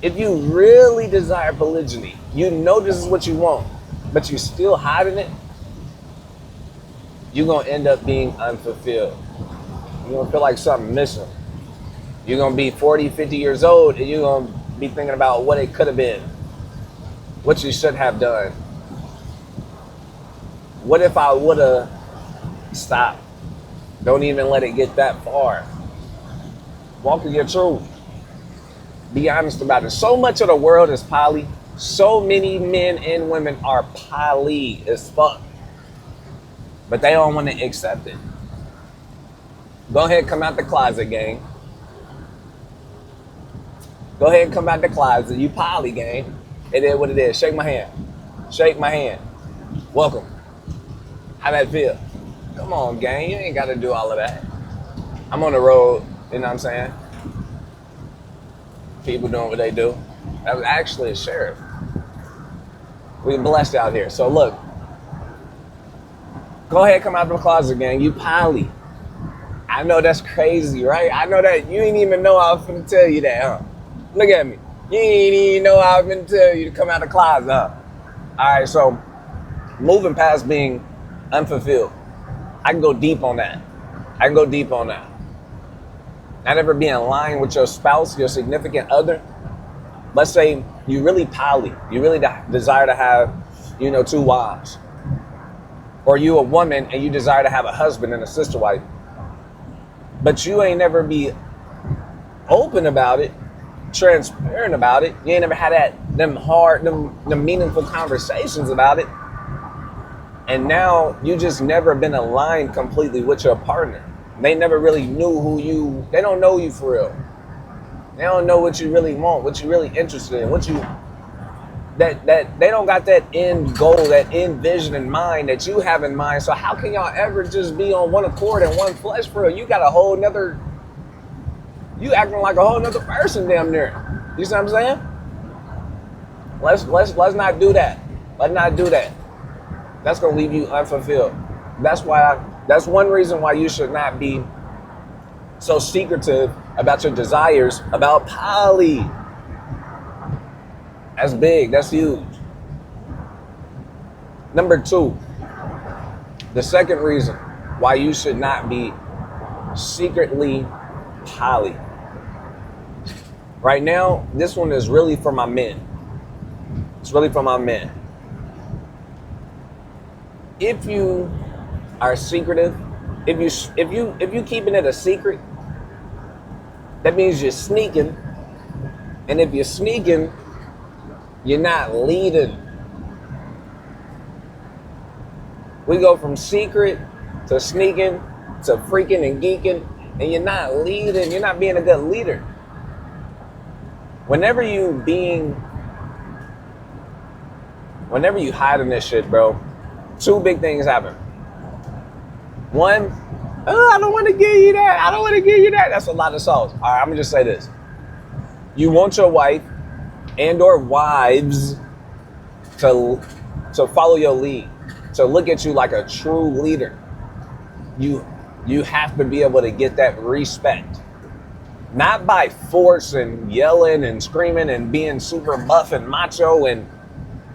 If you really desire polygyny, you know this is what you want, but you still hiding it, you're gonna end up being unfulfilled. You're gonna feel like something missing. You're gonna be 40, 50 years old and you're gonna be thinking about what it could have been, what you should have done. What if I would have stopped? Don't even let it get that far. Walk in your truth. Be honest about it. So much of the world is poly. So many men and women are poly as fuck. But they don't want to accept it. Go ahead, come out the closet, gang. Go ahead and come out the closet. You poly, gang. It is what it is. Shake my hand. Shake my hand. Welcome. How that feel? Come on, gang. You ain't got to do all of that. I'm on the road. You know what I'm saying? People doing what they do. That was actually a sheriff. We blessed out here. So look. Go ahead, come out the closet, gang. You poly. I know that's crazy, right? I know that you ain't even know I was finna tell you that, huh? Look at me. You ain't even know I was finna tell you to come out the closet, huh? All right, so moving past being unfulfilled, I can go deep on that. Not ever be in line with your spouse, your significant other. Let's say you really poly. You really desire to have, two wives. Or you a woman and you desire to have a husband and a sister wife. But you ain't never be open about it, transparent about it. You ain't never had them meaningful conversations about it. And now you just never been aligned completely with your partner. They never really knew they don't know you for real. They don't know what you really want, what you're really interested in, that they don't got that end goal, that end vision in mind that you have in mind. So how can y'all ever just be on one accord and one flesh for real? You got a whole nother, you acting like a whole nother person damn near. You see what I'm saying? Let's not do that. Let's not do that. That's gonna leave you unfulfilled. That's one reason why you should not be so secretive about your desires about poly. That's big, that's huge. Number 2, the second reason why you should not be secretly poly. Right now, this one is really for my men. It's really for my men. If you are secretive, if you keeping it a secret, that means you're sneaking. And if you're sneaking, you're not leading. We go from secret to sneaking to freaking and geeking, and you're not leading. You're not being a good leader. Whenever you hide in this shit, bro, 2 big things happen. One, I don't want to give you that. I don't want to give you that. That's a lot of sauce. All right, I'm gonna just say this. You want your wife and or wives to follow your lead, to look at you like a true leader. You have to be able to get that respect. Not by force and yelling and screaming and being super buff and macho and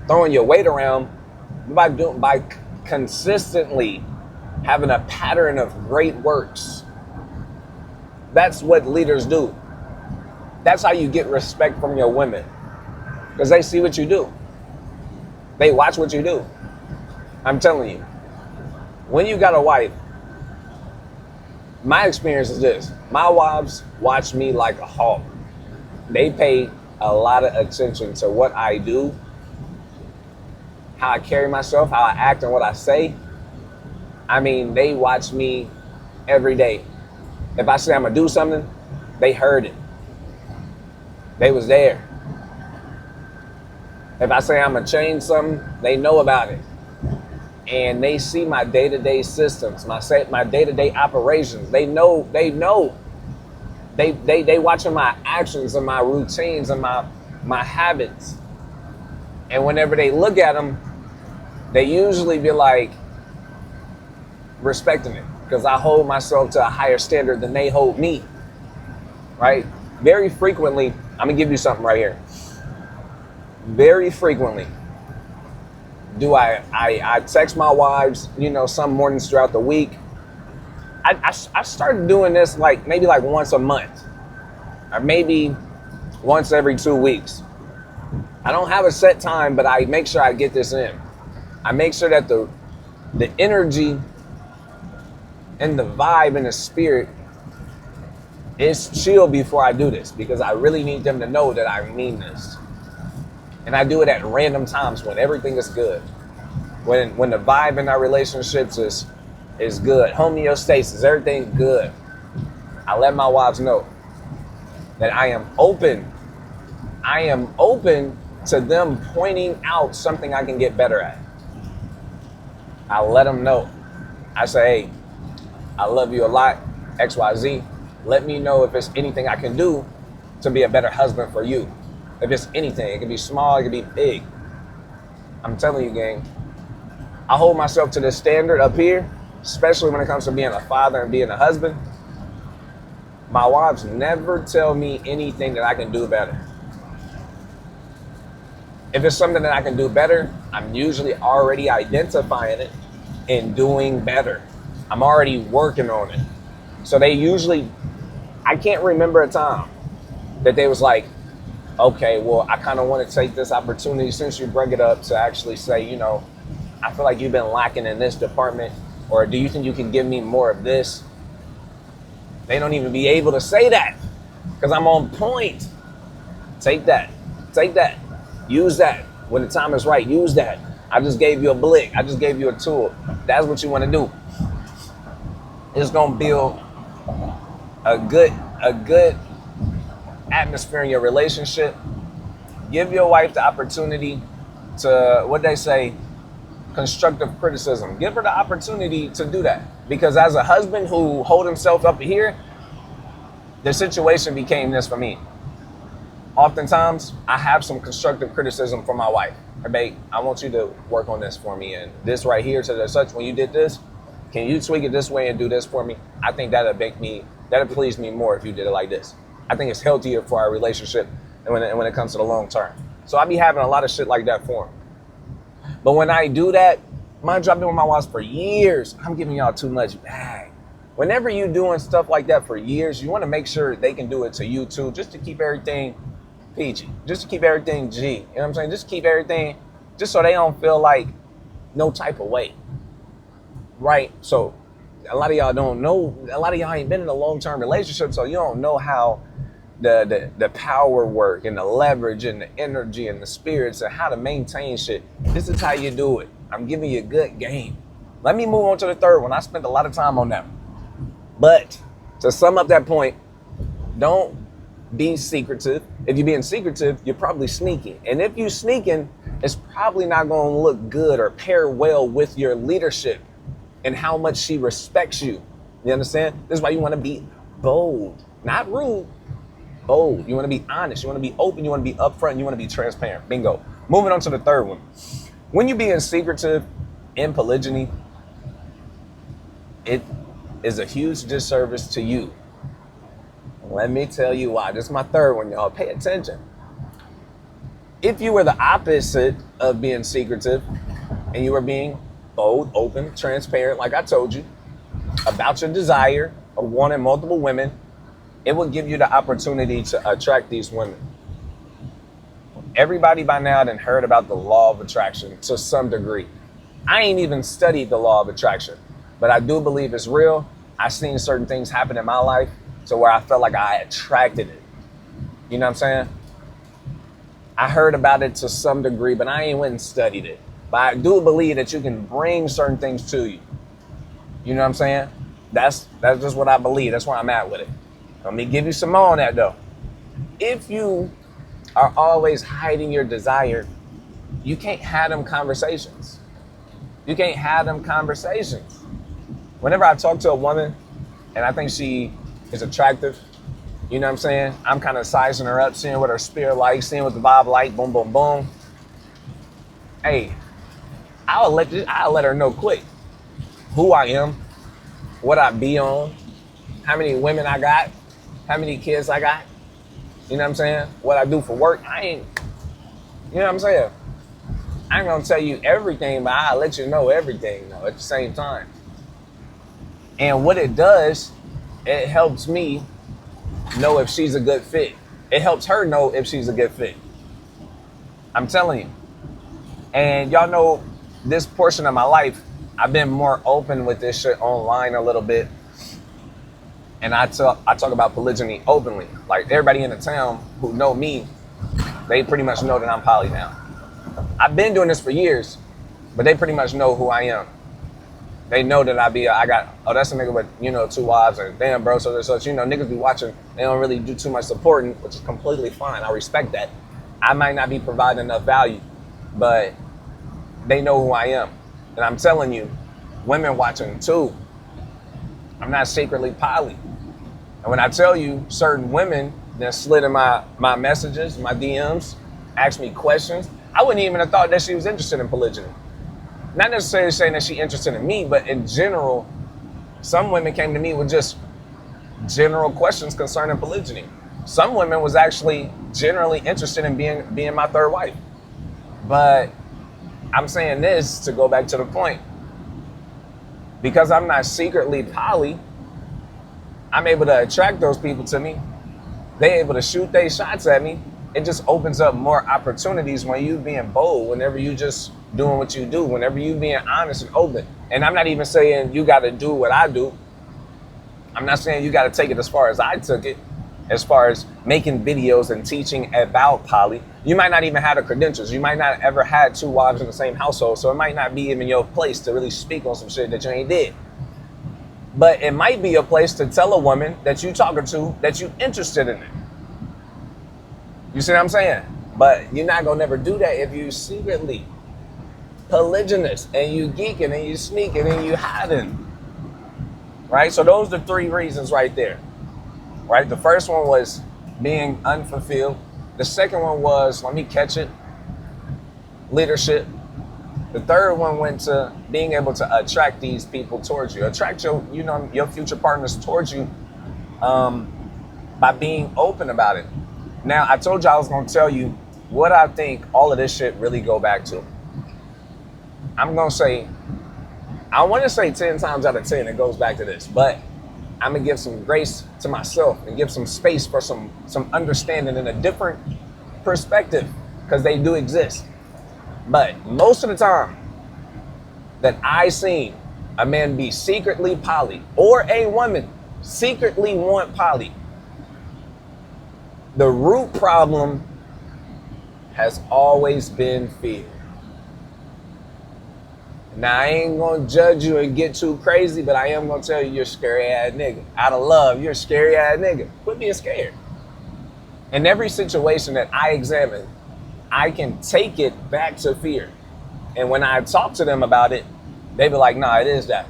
throwing your weight around, by consistently having a pattern of great works. That's what leaders do. That's how you get respect from your women. Because they see what you do. They watch what you do. I'm telling you. When you got a wife, my experience is this. My wives watch me like a hawk. They pay a lot of attention to what I do, how I carry myself, how I act, and what I say. I mean, they watch me every day. If I say I'm gonna do something, they heard it. They was there. If I say I'm gonna change something, they know about it. And they see my day-to-day systems, my day-to-day operations. They know. They watching my actions and my routines and my habits. And whenever they look at them, they usually be like respecting it, because I hold myself to a higher standard than they hold me, right? Very frequently, I'm gonna give you something right here. Very frequently do I text my wives, some mornings throughout the week. I started doing this maybe once a month, or maybe once every 2 weeks. I don't have a set time, but I make sure I get this in. I make sure that the energy and the vibe and the spirit is chill before I do this, because I really need them to know that I mean this. And I do it at random times when everything is good. When the vibe in our relationships is good. Homeostasis, everything good. I let my wives know that I am open. I am open to them pointing out something I can get better at. I let them know. I say, hey, I love you a lot, XYZ. Let me know if there's anything I can do to be a better husband for you. If it's anything, it can be small, it can be big. I'm telling you, gang, I hold myself to this standard up here, especially when it comes to being a father and being a husband. My wives never tell me anything that I can do better. If it's something that I can do better, I'm usually already identifying it and doing better. I'm already working on it. So they usually, I can't remember a time that they was like, okay, well, I kind of want to take this opportunity since you bring it up to actually say, I feel like you've been lacking in this department, or do you think you can give me more of this? They don't even be able to say that because I'm on point. Take that. Use that. When the time is right, use that. I just gave you a blick. I just gave you a tool. That's what you want to do. It's going to build a good atmosphere in your relationship. Give your wife the opportunity to, what they say, constructive criticism. Give her the opportunity to do that. Because as a husband who hold himself up here, the situation became this for me. Oftentimes, I have some constructive criticism from my wife. Hey, babe, I want you to work on this for me. And this right here to the such, when you did this, can you tweak it this way and do this for me? I think that'll please me more if you did it like this. I think it's healthier for our relationship and when it comes to the long term. So I be having a lot of shit like that for him. But when I do that, mind you, I've been with my wives for years. I'm giving y'all too much bag. Whenever you doing stuff like that for years, you want to make sure they can do it to you too, just to keep everything PG, just to keep everything G. You know what I'm saying? Just keep everything, just so they don't feel like no type of way. Right? So a lot of y'all don't know, a lot of y'all ain't been in a long-term relationship, so you don't know how the power work and the leverage and the energy and the spirits and how to maintain shit. This is how you do it. I'm giving you a good game. Let me move on to the third one. I spent a lot of time on that. But to sum up that point, don't be secretive. If you're being secretive, you're probably sneaking. And if you're sneaking, it's probably not going to look good or pair well with your leadership and how much she respects you. You understand? This is why you want to be bold, not rude. Bold. You want to be honest. You want to be open. You want to be upfront. You want to be transparent. Bingo. Moving on to the third one. When you're being secretive in polygyny, it is a huge disservice to you. Let me tell you why. This is my third one, y'all. Pay attention. If you were the opposite of being secretive and you were being bold, open, transparent, like I told you, about your desire of wanting multiple women, it will give you the opportunity to attract these women. Everybody by now done heard about the law of attraction to some degree. I ain't even studied the law of attraction, but I do believe it's real. I've seen certain things happen in my life to where I felt like I attracted it. You know what I'm saying? I heard about it to some degree, but I ain't went and studied it. But I do believe that you can bring certain things to you. You know what I'm saying? That's just what I believe. That's where I'm at with it. Let me give you some more on that though. If you are always hiding your desire, you can't have them conversations. You can't have them conversations. Whenever I talk to a woman and I think she is attractive, you know what I'm saying? I'm kind of sizing her up, seeing what her spirit like, seeing what the vibe like, boom, boom, boom. Hey, I'll let her know quick who I am, what I be on, how many women I got, how many kids I got. You know what I'm saying? What I do for work, I ain't, you know what I'm saying? I ain't gonna tell you everything, but I'll let you know everything though at the same time. And what it does, it helps me know if she's a good fit. It helps her know if she's a good fit. I'm telling you. And y'all know this portion of my life, I've been more open with this shit online a little bit. And I talk about polygyny openly. Like everybody in the town who know me, they pretty much know that I'm poly now. I've been doing this for years, but they pretty much know who I am. They know that I got, oh, that's a nigga with, 2 wives, and damn, bro, so niggas be watching, they don't really do too much supporting, which is completely fine. I respect that. I might not be providing enough value, but they know who I am. And I'm telling you, women watching too. I'm not secretly poly. And when I tell you certain women that slid in my messages, my DMs, asked me questions, I wouldn't even have thought that she was interested in polygyny. Not necessarily saying that she's interested in me, but in general, some women came to me with just general questions concerning polygyny. Some women was actually generally interested in being my third wife. But I'm saying this to go back to the point. Because I'm not secretly poly, I'm able to attract those people to me. They able to shoot their shots at me. It just opens up more opportunities when you being bold, whenever you just doing what you do, whenever you being honest and open. And I'm not even saying you got to do what I do. I'm not saying you got to take it as far as I took it, as far as making videos and teaching about poly. You might not even have the credentials. You might not ever had 2 wives in the same household, so it might not be even your place to really speak on some shit that you ain't did. But it might be a place to tell a woman that you talking to that you interested in it. You see what I'm saying? But you're not gonna never do that if you secretly polygynous and you geeking and you sneaking and you hiding. Right? So those are the 3 reasons right there. Right? The first one was being unfulfilled. The second one was, let me catch it, leadership. The third one went to being able to attract these people towards you. Attract your future partners towards you by being open about it. Now, I told you I was going to tell you what I think all of this shit really go back to. I'm going to say, I want to say 10 times out of 10 it goes back to this, but I'm going to give some grace to myself and give some space for some understanding and a different perspective, because they do exist. But most of the time that I seen a man be secretly poly or a woman secretly want poly, the root problem has always been fear. Now, I ain't gonna judge you and get too crazy, but I am gonna tell you you're a scary ass nigga. Out of love, you're a scary ass nigga. Quit being scared. In every situation that I examine, I can take it back to fear. And when I talk to them about it, they be like, nah, it is that.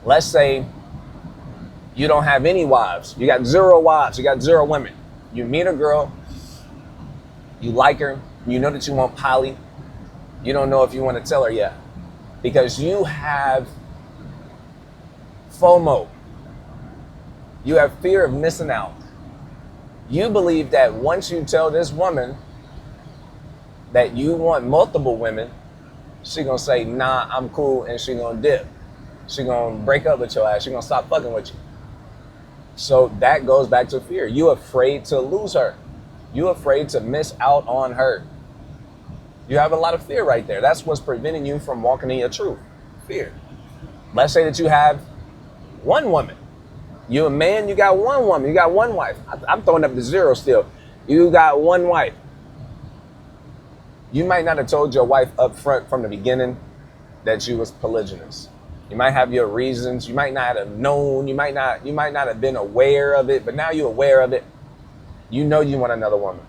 Let's say you don't have any wives. You got 0 wives. You got 0 women. You meet a girl. You like her. You know that you want poly. You don't know if you want to tell her yet. Because you have FOMO. You have fear of missing out. You believe that once you tell this woman that you want multiple women, she gonna say, nah, I'm cool, and she gonna dip. She gonna break up with your ass. She gonna stop fucking with you. So that goes back to fear. You afraid to lose her. You afraid to miss out on her. You have a lot of fear right there. That's what's preventing you from walking in your truth. Fear. Let's say that you have 1 woman. You a man, you got 1 woman, you got 1 wife. I'm throwing up the 0 still. You got 1 wife. You might not have told your wife up front from the beginning that you was polygynous. You might have your reasons. You might not have known. You might not have been aware of it, but now you're aware of it. You know you want another woman.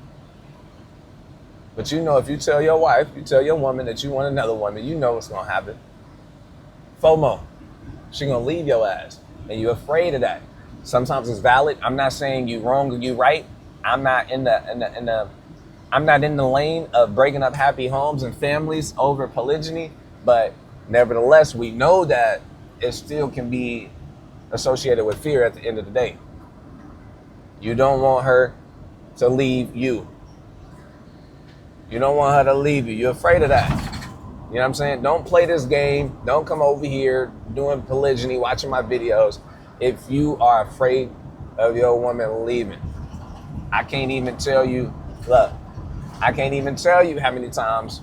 But you know if you tell your wife, you tell your woman that you want another woman, you know what's gonna happen. FOMO. She gonna leave your ass. And you're afraid of that. Sometimes it's valid. I'm not saying you wrong or you right. I'm not in the lane of breaking up happy homes and families over polygyny, but nevertheless, we know that it still can be associated with fear at the end of the day. You don't want her to leave you. You don't want her to leave you. You're afraid of that. You know what I'm saying? Don't play this game. Don't come over here doing polygyny, watching my videos if you are afraid of your woman leaving. I can't even tell you, look, I can't even tell you how many times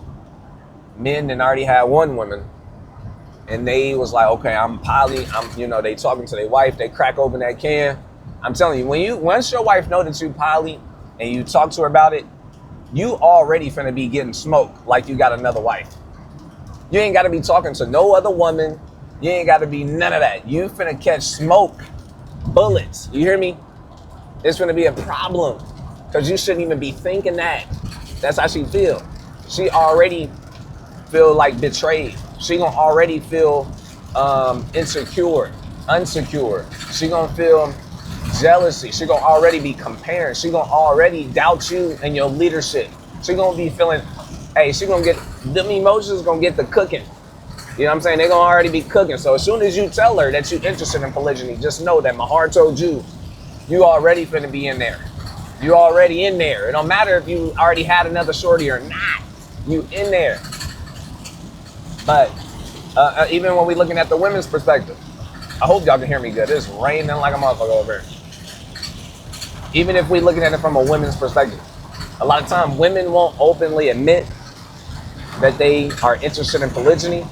men that already had one woman and they was like, okay, I'm poly, they talking to their wife, they crack open that can. I'm telling you, once your wife know that you poly and you talk to her about it, you already finna be getting smoked like you got another wife. You ain't gotta be talking to no other woman. You ain't gotta be none of that. You finna catch smoke, bullets. You hear me? It's finna be a problem because you shouldn't even be thinking that. That's how she feel. She already feel like betrayed. She gonna already feel insecure, unsecure. She gonna feel jealousy. She gonna already be comparing. She gonna already doubt you and your leadership. She gonna be feeling, hey, she gonna get, them emotions gonna get the cooking. You know what I'm saying? They gonna already be cooking. So as soon as you tell her that you're interested in polygyny, just know that my heart told you, you already finna be in there. You already in there. It don't matter if you already had another shorty or not. You in there. But even when we looking at the women's perspective, I hope y'all can hear me good. It's raining like a motherfucker over here. Even if we looking at it from a women's perspective, a lot of times women won't openly admit that they are interested in polygyny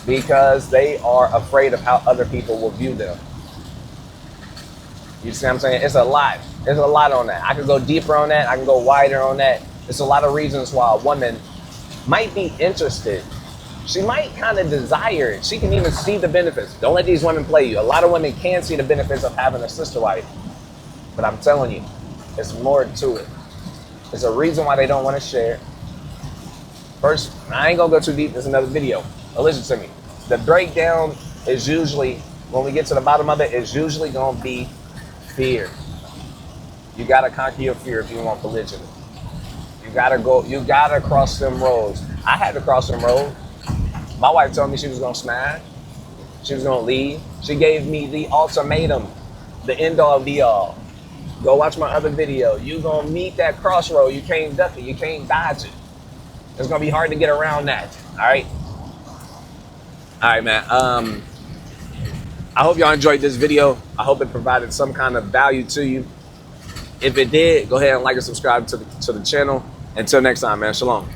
because they are afraid of how other people will view them. You see what I'm saying? It's a lot. There's a lot on that. I could go deeper on that. I can go wider on that. There's a lot of reasons why a woman might be interested. She might kind of desire it. She can even see the benefits. Don't let these women play you. A lot of women can see the benefits of having a sister wife. But I'm telling you, there's more to it. There's a reason why they don't want to share. First, I ain't gonna go too deep. There's another video. But listen to me. The breakdown is usually, when we get to the bottom of it, is usually gonna be fear. You gotta conquer your fear if you want polygyny. You gotta cross them roads. I had to cross them roads. My wife told me she was gonna smash. She was gonna leave. She gave me the ultimatum, the end all be all. Go watch my other video. You gonna meet that crossroad. You can't duck it. You can't dodge it. It's gonna be hard to get around that. All right. All right, man. I hope y'all enjoyed this video. I hope it provided some kind of value to you. If it did, go ahead and like and subscribe to the channel. Until next time, man. Shalom.